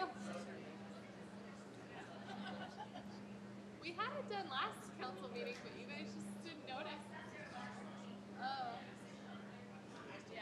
you. We had it done last council meeting, but you guys just didn't notice. Oh. Yeah.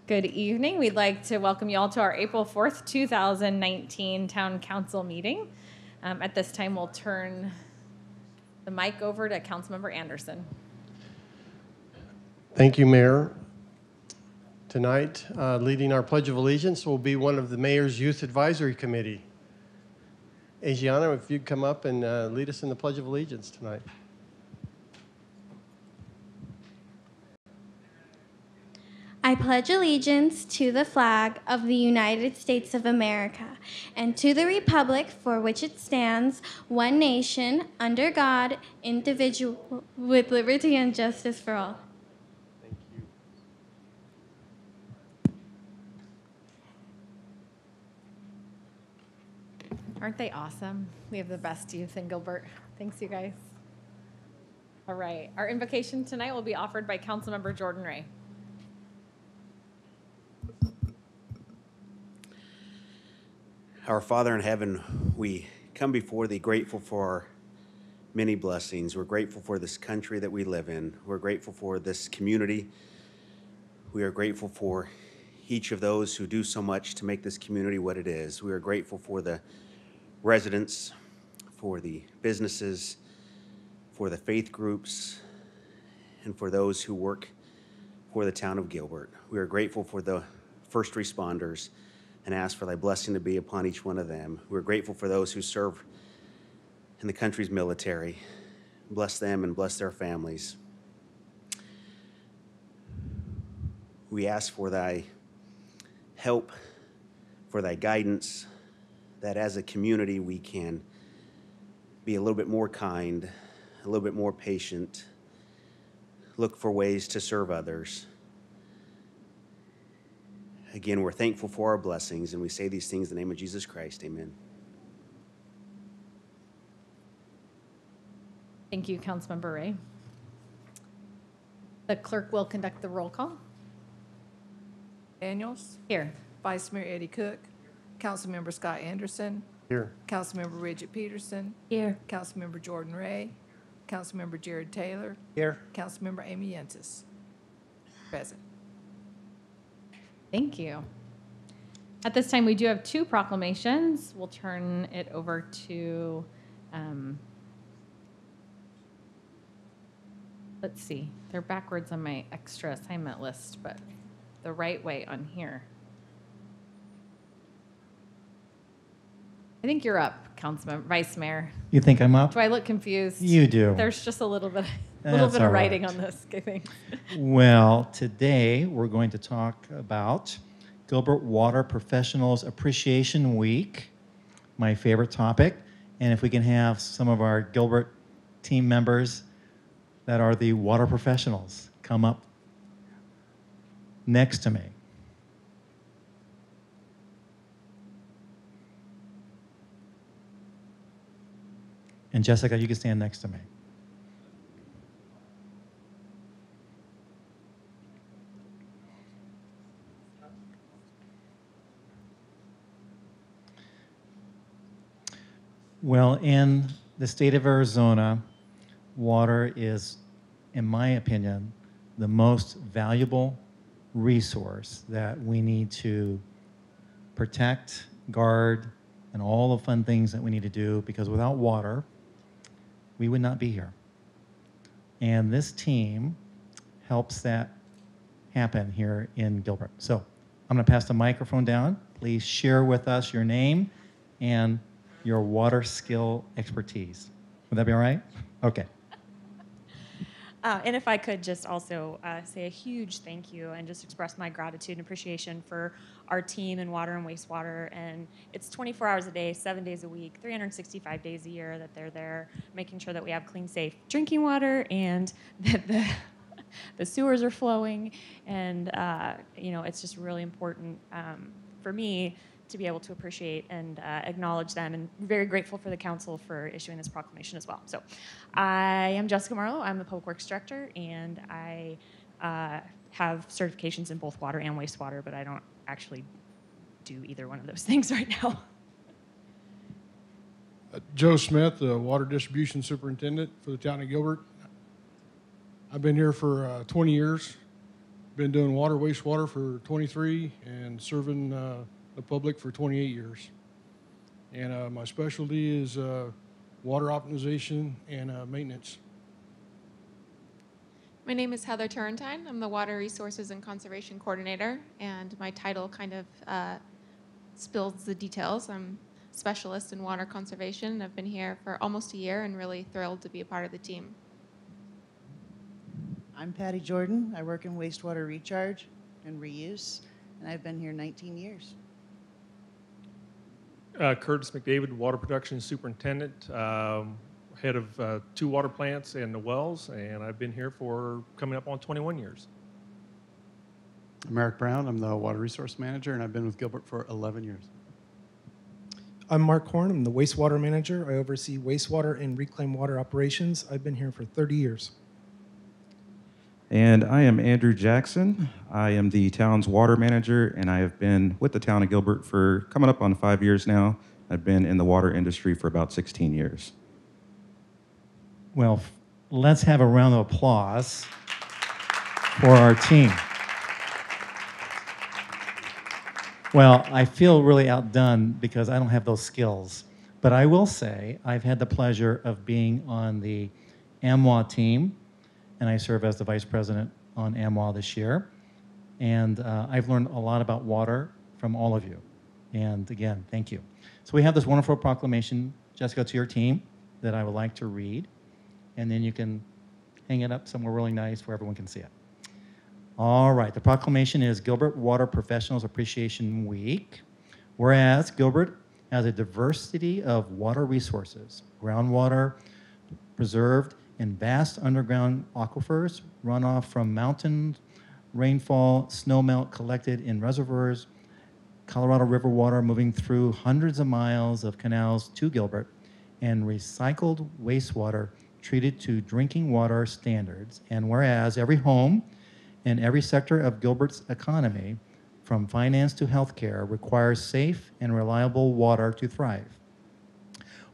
Good evening. We'd like to welcome you all to our April 4th, 2019 Town Council meeting. At this time, we'll turn the mic over to Councilmember Anderson. Thank you, Mayor. Tonight, leading our Pledge of Allegiance will be one of the Mayor's Youth Advisory Committee. Asiana, if you'd come up and lead us in the Pledge of Allegiance tonight. I pledge allegiance to the flag of the United States of America and to the republic for which it stands, one nation, under God, indivisible, with liberty and justice for all. Thank you. Aren't they awesome? We have the best youth in Gilbert. Thanks, you guys. All right. Our invocation tonight will be offered by Councilmember Jordan Ray. Our Father in heaven, we come before thee grateful for our many blessings. We're grateful for this country that we live in. We're grateful for this community. We are grateful for each of those who do so much to make this community what it is. We are grateful for the residents, for the businesses, for the faith groups, and for those who work for the town of Gilbert. We are grateful for the first responders and ask for thy blessing to be upon each one of them. We're grateful for those who serve in the country's military. Bless them and bless their families. We ask for thy help, for thy guidance, that as a community we can be a little bit more kind, a little bit more patient, look for ways to serve others. Again, we're thankful for our blessings, and we say these things in the name of Jesus Christ. Amen. Thank you, Councilmember Ray. The clerk will conduct the roll call. Daniels. Here. Vice Mayor Eddie Cook. Councilmember Scott Anderson. Here. Councilmember Bridget Peterson. Here. Councilmember Jordan Ray. Councilmember Jared Taylor. Here. Councilmember Amy Yentis. Present. Thank you. At this time, we do have two proclamations. We'll turn it over to, let's see, they're backwards on my extra assignment list, but the right way on here. I think you're up, Councilmember, Vice Mayor. You think I'm up? Do I look confused? You do. There's just a little bit That's of all writing right. on this, I think. Well, today we're going to talk about Gilbert Water Professionals Appreciation Week, my favorite topic. And if we can have some of our Gilbert team members that are the water professionals come up next to me. And Jessica, you can stand next to me. Well, in the state of Arizona, water is, in my opinion, the most valuable resource that we need to protect, guard, and all the fun things that we need to do, because without water, we would not be here. And this team helps that happen here in Gilbert. So I'm going to pass the microphone down. Please share with us your name and your water skill expertise. Would that be all right? Okay. And if I could just also say a huge thank you and just express my gratitude and appreciation for our team in water and wastewater. And it's 24 hours a day, 7 days a week, 365 days a year that they're there, making sure that we have clean, safe drinking water and that the sewers are flowing. And, it's just really important for me to be able to appreciate and acknowledge them, and very grateful for the council for issuing this proclamation as well. So I am Jessica Marlowe. I'm the Public Works Director, and I have certifications in both water and wastewater, but I don't actually do either one of those things right now. Joe Smith, the Water Distribution Superintendent for the town of Gilbert. I've been here for 20 years. Been doing water, wastewater for 23, and serving the public for 28 years. And my specialty is water optimization and maintenance. My name is Heather Turrentine. I'm the Water Resources and Conservation Coordinator, and my title kind of spills the details. I'm a specialist in water conservation. I've been here for almost a year and really thrilled to be a part of the team. I'm Patty Jordan. I work in wastewater recharge and reuse, and I've been here 19 years. Curtis McDavid, Water Production Superintendent, head of 2 water plants and the wells, and I've been here for coming up on 21 years. I'm Eric Brown. I'm the Water Resource Manager, and I've been with Gilbert for 11 years. I'm Mark Horn. I'm the Wastewater Manager. I oversee wastewater and reclaimed water operations. I've been here for 30 years. And I am Andrew Jackson. I am the town's water manager, and I have been with the town of Gilbert for coming up on 5 years now. I've been in the water industry for about 16 years. Well, let's have a round of applause for our team. Well, I feel really outdone because I don't have those skills. But I will say I've had the pleasure of being on the AMWA team, and I serve as the vice president on AMWA this year. And I've learned a lot about water from all of you. And again, thank you. So we have this wonderful proclamation, Jessica, to your team that I would like to read. And then you can hang it up somewhere really nice where everyone can see it. All right, the proclamation is Gilbert Water Professionals Appreciation Week. Whereas Gilbert has a diversity of water resources, groundwater preserved in vast underground aquifers, runoff from mountains, rainfall, snowmelt collected in reservoirs, Colorado River water moving through hundreds of miles of canals to Gilbert, and recycled wastewater treated to drinking water standards. And whereas every home and every sector of Gilbert's economy, from finance to healthcare, requires safe and reliable water to thrive.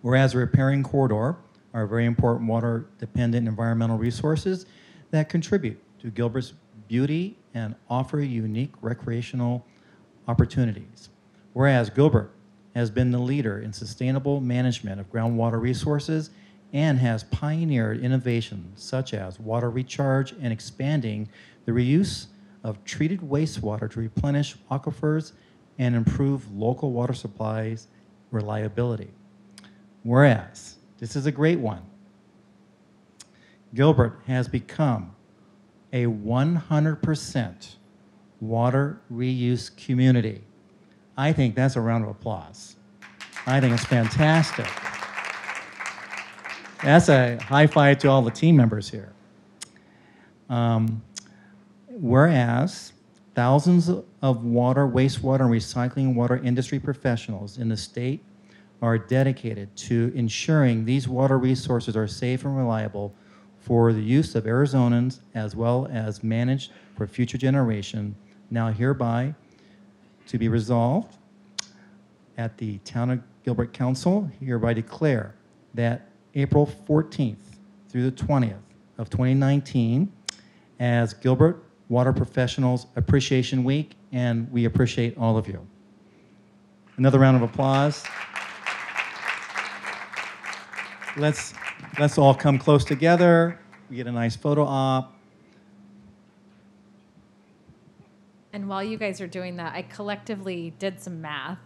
Whereas a riparian corridor are very important water-dependent environmental resources that contribute to Gilbert's beauty and offer unique recreational opportunities. Whereas Gilbert has been the leader in sustainable management of groundwater resources and has pioneered innovations such as water recharge and expanding the reuse of treated wastewater to replenish aquifers and improve local water supplies reliability. Whereas, this is a great one, Gilbert has become a 100% water reuse community. I think that's a round of applause. I think it's fantastic. That's a high five to all the team members here. Whereas thousands of water, wastewater, and recycling water industry professionals in the state are dedicated to ensuring these water resources are safe and reliable for the use of Arizonans as well as managed for future generation. Now hereby to be resolved at the Town of Gilbert Council, hereby declare that April 14th through the 20th of 2019 as Gilbert Water Professionals Appreciation Week, and we appreciate all of you. Another round of applause. Let's all come close together. We get a nice photo op. And while you guys are doing that, I collectively did some math,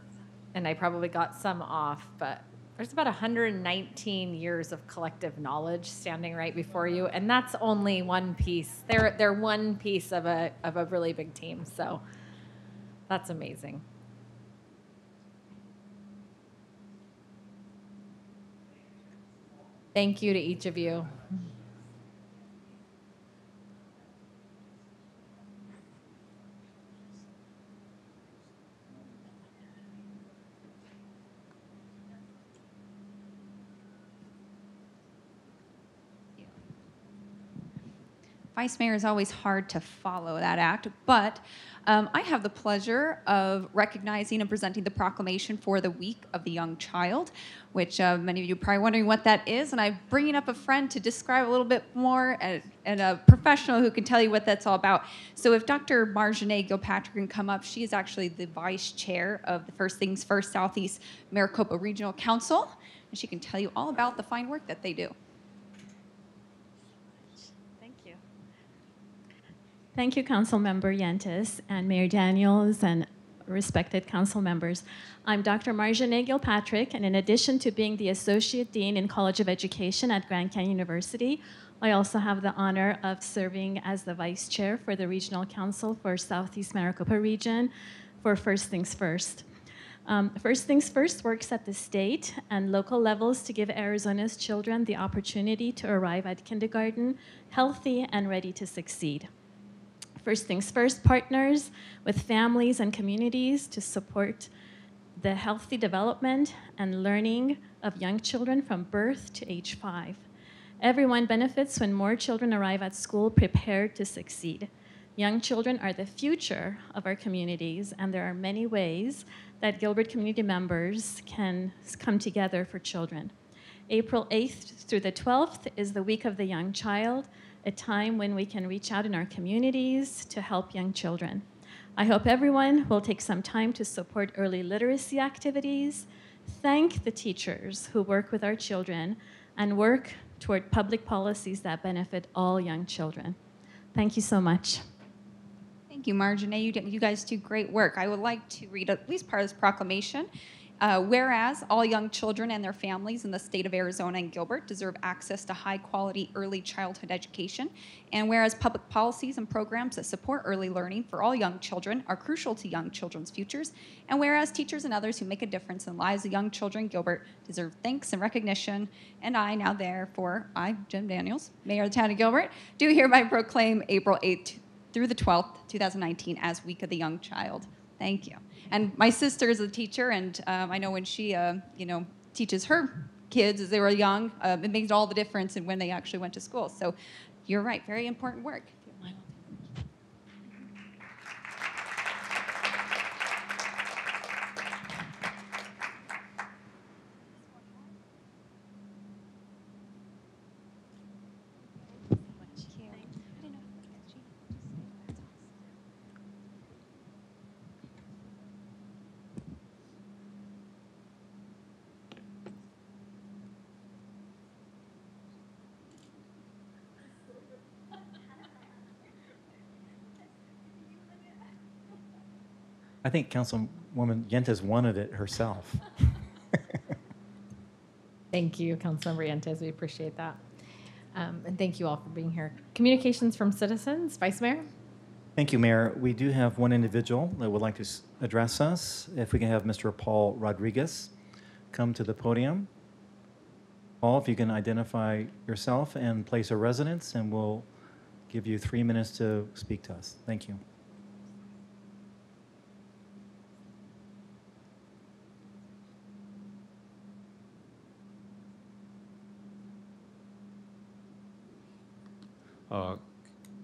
and I probably got some off, but There's about 119 years of collective knowledge standing right before you, and that's only one piece. They're one piece of a really big team, so that's amazing. Thank you to each of you. Vice Mayor is always hard to follow that act, but I have the pleasure of recognizing and presenting the proclamation for the Week of the Young Child, which many of you are probably wondering what that is, and I'm bringing up a friend to describe a little bit more and a professional who can tell you what that's all about. So if Dr. Marjane Gilpatrick can come up, she is actually the vice chair of the First Things First Southeast Maricopa Regional Council, and she can tell you all about the fine work that they do. Thank you, Councilmember Yentis and Mayor Daniels and respected council members. I'm Dr. Marjane Gilpatrick, and in addition to being the Associate Dean in College of Education at Grand Canyon University, I also have the honor of serving as the Vice Chair for the Regional Council for Southeast Maricopa Region for First Things First. First Things First works at the state and local levels to give Arizona's children the opportunity to arrive at kindergarten healthy and ready to succeed. First Things First partners with families and communities to support the healthy development and learning of young children from birth to age 5. Everyone benefits when more children arrive at school prepared to succeed. Young children are the future of our communities, and there are many ways that Gilbert community members can come together for children. April 8th through the 12th is the Week of the Young Child, a time when we can reach out in our communities to help young children. I hope everyone will take some time to support early literacy activities, thank the teachers who work with our children, and work toward public policies that benefit all young children. Thank you so much. Thank you, Marjane. You guys do great work. I would like to read at least part of this proclamation. Whereas all young children and their families in the state of Arizona and Gilbert deserve access to high-quality early childhood education, and whereas public policies and programs that support early learning for all young children are crucial to young children's futures, and whereas teachers and others who make a difference in the lives of young children in Gilbert deserve thanks and recognition, and I, now therefore, Jim Daniels, Mayor of the Town of Gilbert, do hereby proclaim April 8th through the 12th, 2019 as Week of the Young Child. Thank you. And my sister is a teacher, and I know when she, teaches her kids as they were young, it makes all the difference in when they actually went to school. So you're right, very important work. I think Councilwoman Yentis wanted it herself. Thank you, Councilmember Yentis. We appreciate that. And thank you all for being here. Communications from citizens. Vice Mayor? Thank you, Mayor. We do have one individual that would like to address us. If we can have Mr. Paul Rodriguez come to the podium. Paul, if you can identify yourself and place of residence, and we'll give you 3 minutes to speak to us. Thank you.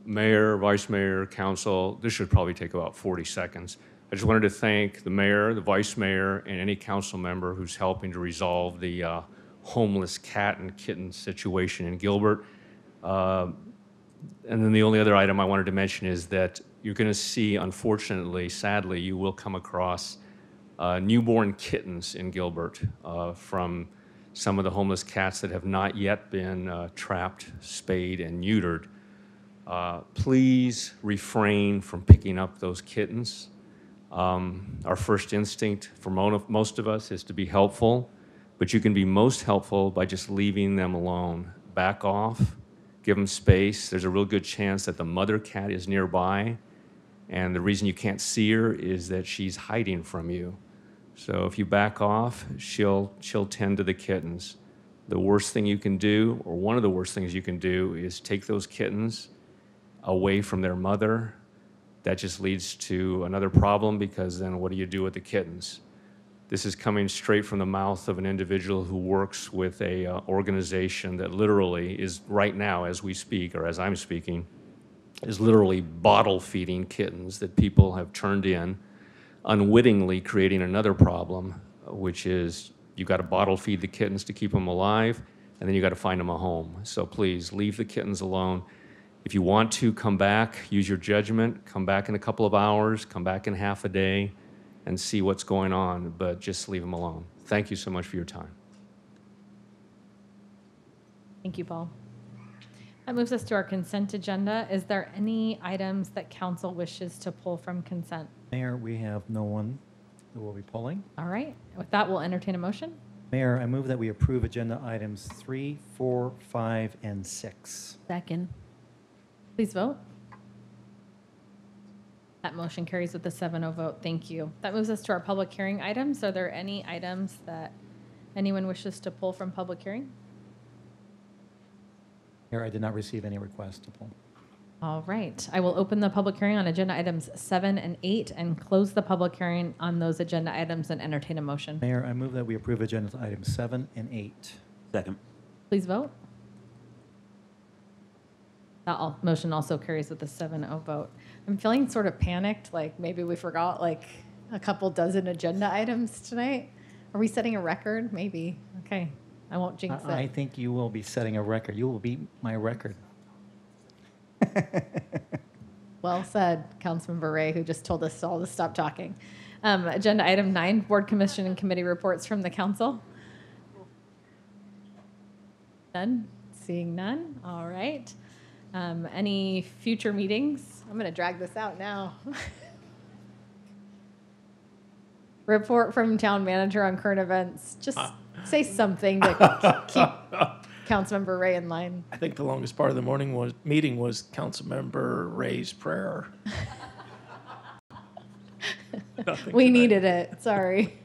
Mayor, Vice Mayor, Council, this should probably take about 40 seconds. I just wanted to thank the Mayor, the Vice Mayor, and any council member who's helping to resolve the homeless cat and kitten situation in Gilbert. And then the only other item I wanted to mention is that you're going to see, unfortunately, sadly, you will come across newborn kittens in Gilbert from some of the homeless cats that have not yet been trapped, spayed, and neutered. Please refrain from picking up those kittens. Our first instinct for most of us is to be helpful, but you can be most helpful by just leaving them alone. Back off, give them space. There's a real good chance that the mother cat is nearby, and the reason you can't see her is that she's hiding from you. So if you back off, she'll tend to the kittens. The worst thing you can do, or one of the worst things you can do, is take those kittens away from their mother. That just leads to another problem, because then what do you do with the kittens? This is coming straight from the mouth of an individual who works with a organization that literally is right now, as we speak, or as I'm speaking, is literally bottle feeding kittens that people have turned in, unwittingly creating another problem, which is you got to bottle feed the kittens to keep them alive, and then you got to find them a home. So please leave the kittens alone. If you want to come back, use your judgment, come back in a couple of hours, come back in half a day, and see what's going on, but just leave them alone. Thank you so much for your time. Thank you, Paul. That moves us to our consent agenda. Is there any items that council wishes to pull from consent? Mayor, we have no one who will be pulling. All right. With that, we'll entertain a motion. Mayor, I move that we approve agenda items 3, 4, 5, and 6. Second. Please vote. That motion carries with a 7-0 vote. Thank you. That moves us to our public hearing items. Are there any items that anyone wishes to pull from public hearing? Mayor, I did not receive any requests to pull. All right. I will open the public hearing on agenda items 7 and 8 and close the public hearing on those agenda items and entertain a motion. Mayor, I move that we approve agenda items 7 and 8. Second. Please vote. That motion also carries with a 7-0 vote. I'm feeling sort of panicked, like maybe we forgot like a couple dozen agenda items tonight. Are we setting a record? Maybe. Okay. I won't jinx it. I think you will be setting a record. You will beat my record. Well said, Councilmember Ray, who just told us all to stop talking. Agenda item 9, board, commission, and committee reports from the council. None? Seeing none? All right. Any future meetings? I'm going to drag this out now. Report from town manager on current events. Just say something to keep Councilmember Ray in line. I think the longest part of the meeting was Councilmember Ray's prayer. We needed it. Sorry.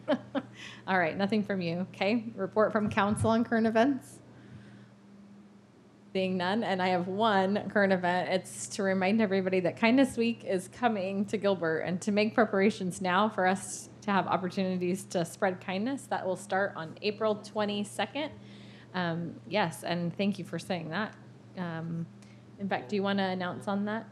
All right. Nothing from you. Okay. Report from council on current events. Seeing none, and I have one current event. It's to remind everybody that Kindness Week is coming to Gilbert, and to make preparations now for us to have opportunities to spread kindness. That will start on April 22nd. Yes, and thank you for saying that. In fact, do you want to announce on that?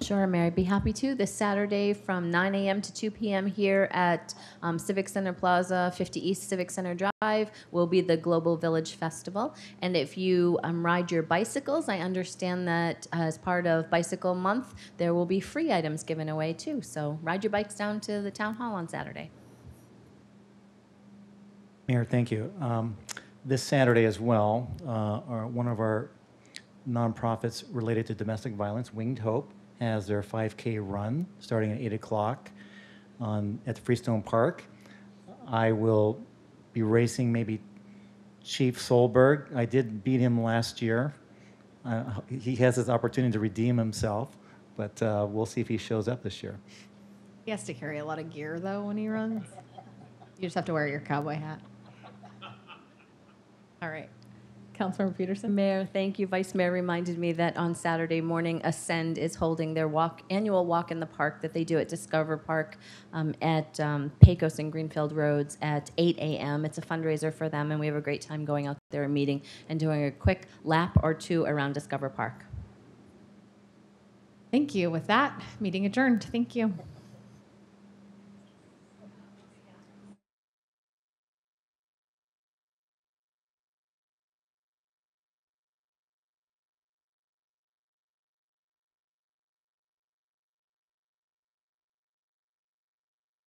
Sure, Mary, I'd be happy to. This Saturday from 9 a.m. to 2 p.m. here at Civic Center Plaza, 50 East Civic Center Drive, will be the Global Village Festival. And if you ride your bicycles, I understand that as part of Bicycle Month, there will be free items given away too. So ride your bikes down to the town hall on Saturday. Mayor, thank you. This Saturday as well, one of our nonprofits related to domestic violence, Winged Hope, has their 5K run starting at 8 o'clock at Freestone Park. I will be racing maybe Chief Solberg. I did beat him last year. He has his opportunity to redeem himself, but we'll see if he shows up this year. He has to carry a lot of gear, though, when he runs. You just have to wear your cowboy hat. All right. Councilmember Peterson. Mayor, thank you. Vice Mayor reminded me that on Saturday morning, Ascend is holding their annual walk in the park that they do at Discover Park at Pecos and Greenfield Roads at 8 a.m. It's a fundraiser for them, and we have a great time going out there and meeting and doing a quick lap or two around Discover Park. Thank you. With that, meeting adjourned. Thank you.